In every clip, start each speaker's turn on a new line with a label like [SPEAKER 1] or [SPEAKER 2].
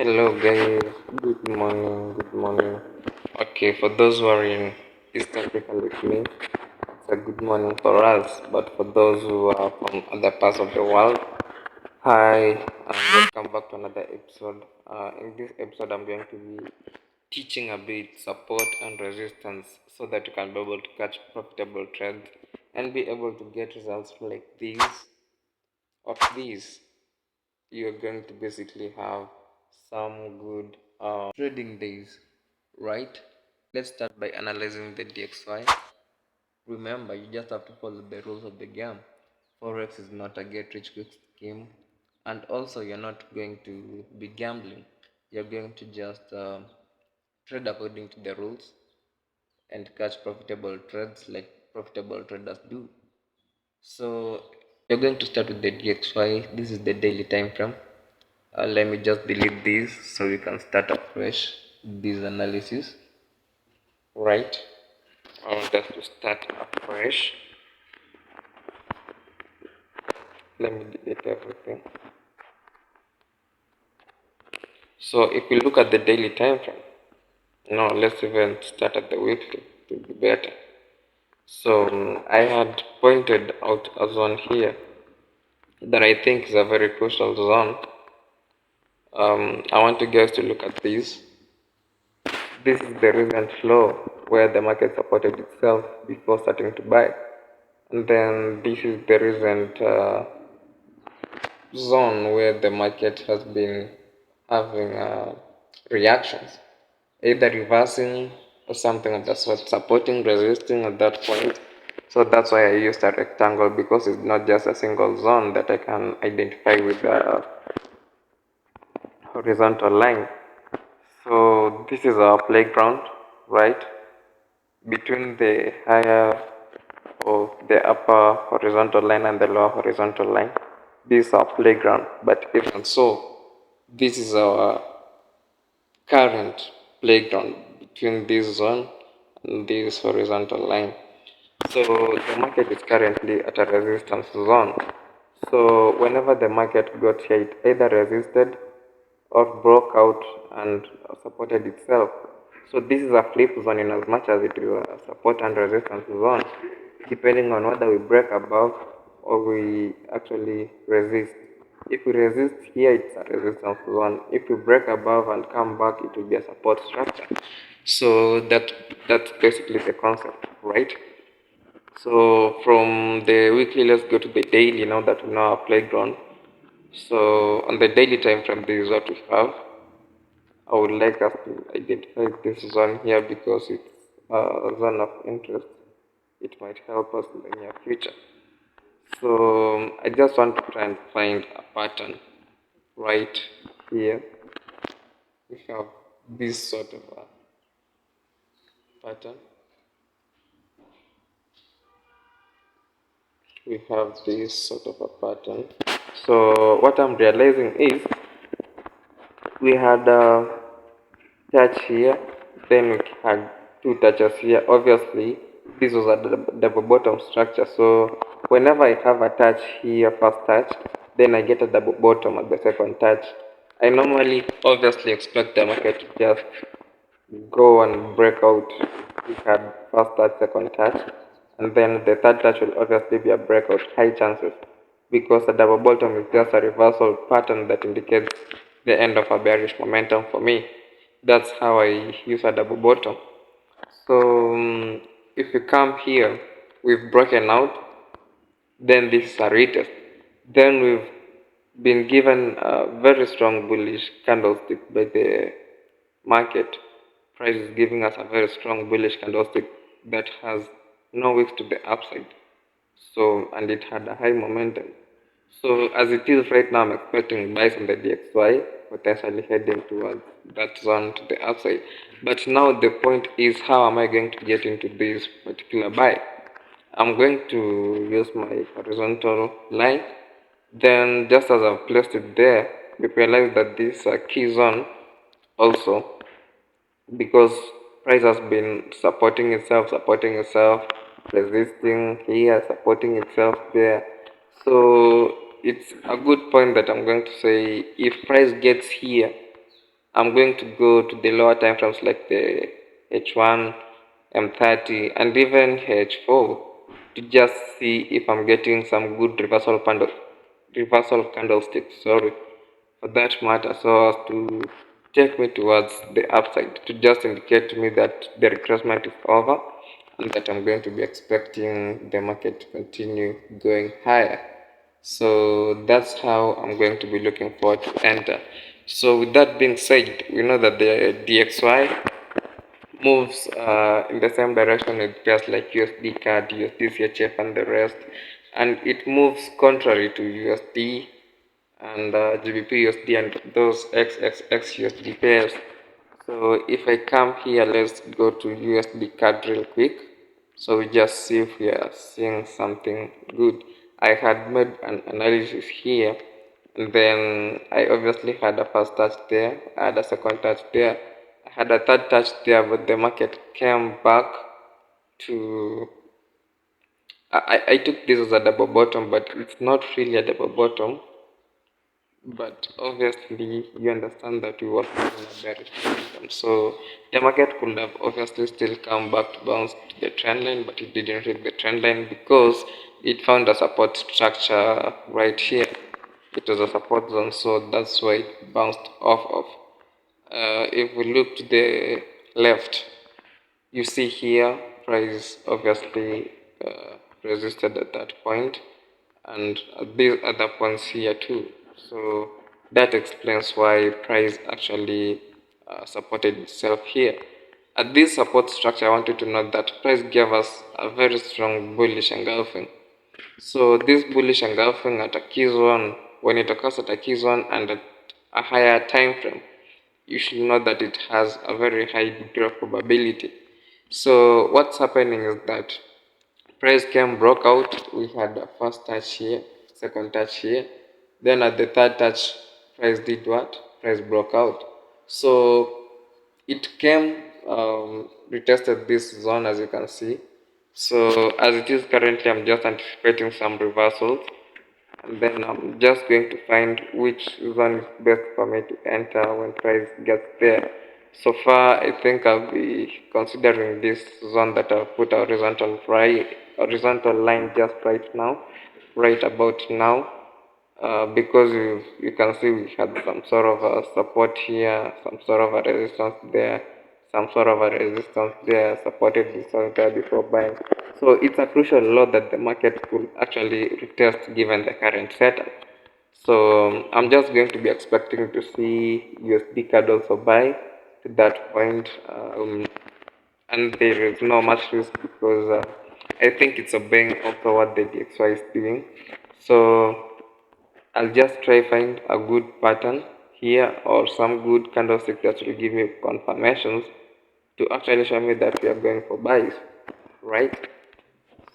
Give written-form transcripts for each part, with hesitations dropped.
[SPEAKER 1] Hello guys, good morning, good morning. Okay, for those who are in East Africa like me, it's a good morning for us, but for those who are from other parts of the world, hi, and welcome back to another episode. In this episode, I'm going to be teaching a bit support and resistance so that you can be able to catch profitable trades and be able to get results like these. Of these, you're going to basically have some good trading days, right? Let's start by analyzing the DXY. Remember, you just have to follow the rules of the game. Forex is not a get rich quick scheme, and also you're not going to be gambling. You're going to just trade according to the rules and catch profitable trades like profitable traders do. So you're going to start with the DXY. This is the daily time frame. Let me just delete these so we can start afresh this analysis, right? I want us to start afresh. Let me delete everything. So if we look at the daily time frame, no, let's even start at the weekly to be better. So I had pointed out a zone here that I think is a very crucial zone. I want you guys to look at this. This is the recent flow where the market supported itself before starting to buy. And then this is the recent zone where the market has been having reactions, either reversing or something of the sort, supporting, resisting at that point. So that's why I used a rectangle, because it's not just a single zone that I can identify with a horizontal line. So this is our playground, right? Between the higher or the upper horizontal line and the lower horizontal line. This is our playground, but even so, this is our current playground between this zone and this horizontal line. So the market is currently at a resistance zone. So whenever the market got here, it either resisted or broke out and supported itself. So this is a flip zone in as much as it is a support and resistance zone, depending on whether we break above or we actually resist. If we resist here, it's a resistance zone. If we break above and come back, it will be a support structure. So that's basically the concept, right? So from the weekly, let's go to the daily now that we know our playground. So on the daily time frame, this is what we have. I would like us to identify this zone here because it's a zone of interest. It might help us in the near future. So I just want to try and find a pattern right here. We have this sort of a pattern. We have this sort of a pattern. So what I'm realizing is we had a touch here, then we had two touches here. Obviously, this was a double bottom structure. So whenever I have a touch here, first touch, then I get a double bottom at the second touch. I normally obviously expect the market to just go and break out. We had first touch, second touch, and then the third touch will obviously be a breakout, high chances, because the double bottom is just a reversal pattern that indicates the end of a bearish momentum for me. That's how I use a double bottom. So if you come here, we've broken out, then this is a retest. Then we've been given a very strong bullish candlestick by the market. Price is giving us a very strong bullish candlestick that has no wicks to the upside. So, and it had a high momentum. So as it is right now, I'm expecting buys on the DXY, potentially heading towards that zone to the upside. But now the point is, how am I going to get into this particular buy? I'm going to use my horizontal line. Then just as I've placed it there, we realize that this is a key zone also, because price has been supporting itself, resisting here, supporting itself there. So it's a good point that I'm going to say, if price gets here, I'm going to go to the lower time frames like the H1, M30, and even H4 to just see if I'm getting some good reversal candlesticks, sorry, for that matter, so as to take me towards the upside, to just indicate to me that the retracement is over and that I'm going to be expecting the market to continue going higher. So that's how I'm going to be looking forward to enter. So with that being said, we know that the DXY moves in the same direction with pairs like USD CAD, USD CHF, and the rest, and it moves contrary to USD and GBP USD and those XXX USD pairs. So if I come here, let's go to USD CAD real quick. So we just see if we are seeing something good. I had made an analysis here, and then I obviously had a first touch there, I had a second touch there, I had a third touch there, but the market came back to. I took this as a double bottom, but it's not really a double bottom. But obviously, you understand that we were having a bearish momentum. So the market could have obviously still come back to bounce to the trend line, but it didn't hit the trend line because it found a support structure right here. It was a support zone, so that's why it bounced off of. If we look to the left, you see here price obviously resisted at that point and at these other points here too. So that explains why price actually supported itself here. At this support structure, I wanted to note that price gave us a very strong bullish engulfing. So this bullish engulfing at a key zone, when it occurs at a key zone and at a higher time frame, you should know that it has a very high degree of probability. So what's happening is that price came, broke out. We had a first touch here, second touch here. Then at the third touch, price did what? Price broke out. So it came, retested this zone as you can see. So as it is currently, I'm just anticipating some reversals, and then I'm just going to find which zone is best for me to enter when price gets there. So far, I think I'll be considering this zone that I've put a horizontal line just right now, right about now, because you can see we had some sort of a support here, some sort of a resistance there, some sort of a resistance there, supported this one there before buying. So it's a crucial law that the market could actually retest given the current setup. So I'm just going to be expecting to see USD CAD also buy to that point, and there is no much risk because I think it's obeying also what the DXY is doing. So I'll just try find a good pattern here or some good candlestick that will give me confirmations to actually show me that we are going for buys, right?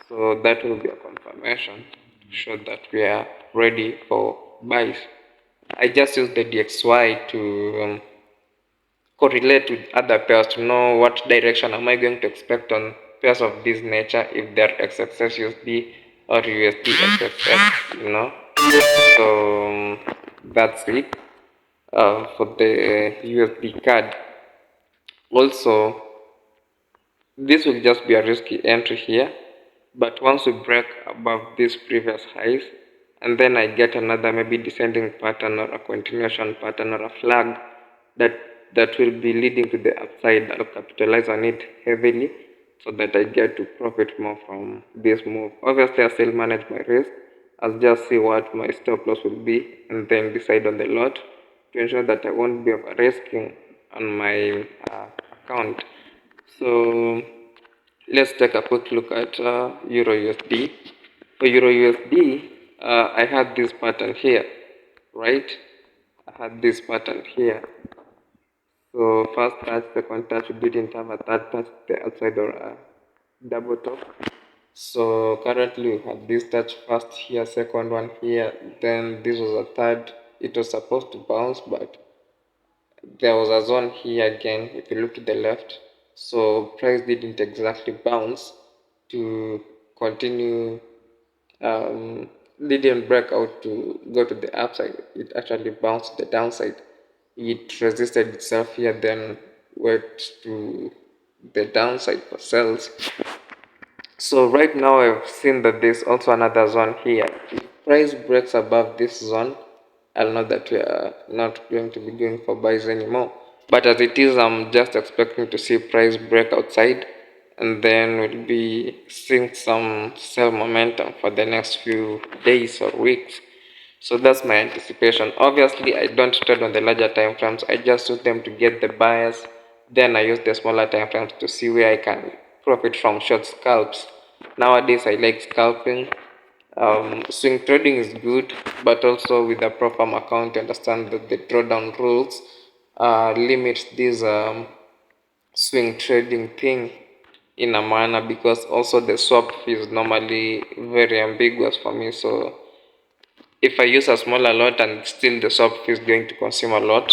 [SPEAKER 1] So that will be a confirmation to show that we are ready for buys. I just use the DXY to correlate with other pairs to know what direction am I going to expect on pairs of this nature if they're XXS or USD XXX, you know. So that's it for the USD CAD. Also, this will just be a risky entry here, but once we break above these previous highs, and then I get another maybe descending pattern or a continuation pattern or a flag that that will be leading to the upside, I'll capitalize on it heavily so that I get to profit more from this move. Obviously, I still manage my risk. I'll just see what my stop loss will be and then decide on the lot to ensure that I won't be over risking on my account. So let's take a quick look at Euro USD. For Euro USD, I had this pattern here, right? I had this pattern here. So first touch, second touch, we didn't have a third touch, the outside or a double top. So currently we have this touch first here, second one here, then this was a third. It was supposed to bounce, but there was a zone here again if you look to the left. So price didn't exactly bounce to continue, didn't break out to go to the upside. It actually bounced the downside. it resisted itself here, then went to the downside for sales. So right now I've seen that there's also another zone here. If price breaks above this zone, I'll know that we are not going to be going for buys anymore. But as it is, I'm just expecting to see price break outside, and then we'll be seeing some sell momentum for the next few days or weeks. So that's my anticipation. Obviously, I don't trade on the larger time frames. I just use them to get the buyers. Then I use the smaller time frames to see where I can profit from short scalps. Nowadays, I like scalping. Swing trading is good, but also with a proper account, to understand that the drawdown rules limit this swing trading thing in a manner, because also the swap fee is normally very ambiguous for me. So if I use a smaller lot and still the swap fee is going to consume a lot,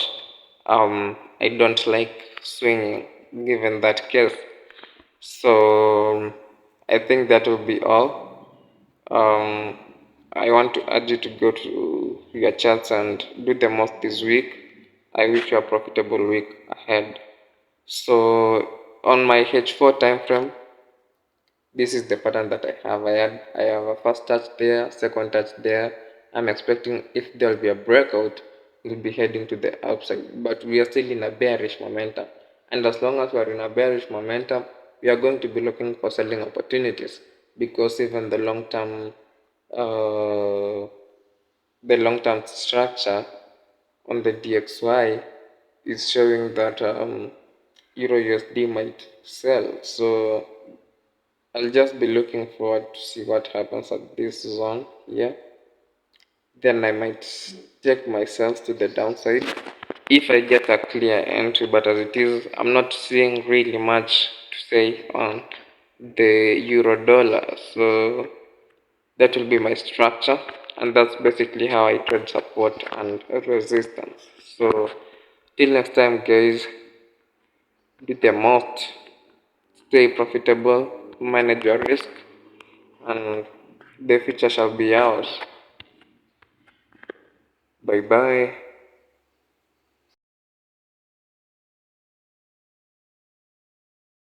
[SPEAKER 1] I don't like swinging given that case. So I think that will be all. Um, I want to urge you to go to your charts and do the most this week. I wish you a profitable week ahead. So on my H4 time frame, this is the pattern that I have a first touch there, second touch there. I'm expecting if there'll be a breakout, it'll be heading to the upside. But we are still in a bearish momentum. And as long as we are in a bearish momentum, we are going to be looking for selling opportunities, because even uh, the long-term structure on the DXY is showing that Euro USD might sell. So I'll just be looking forward to see what happens at this zone here. Then I might take myself to the downside if I get a clear entry. But as it is, I'm not seeing really much to say on the euro dollar. So that will be my structure, and that's basically how I trade support and resistance. So till next time, guys, do the most, stay profitable, manage your risk, and the future shall be ours. Bye bye.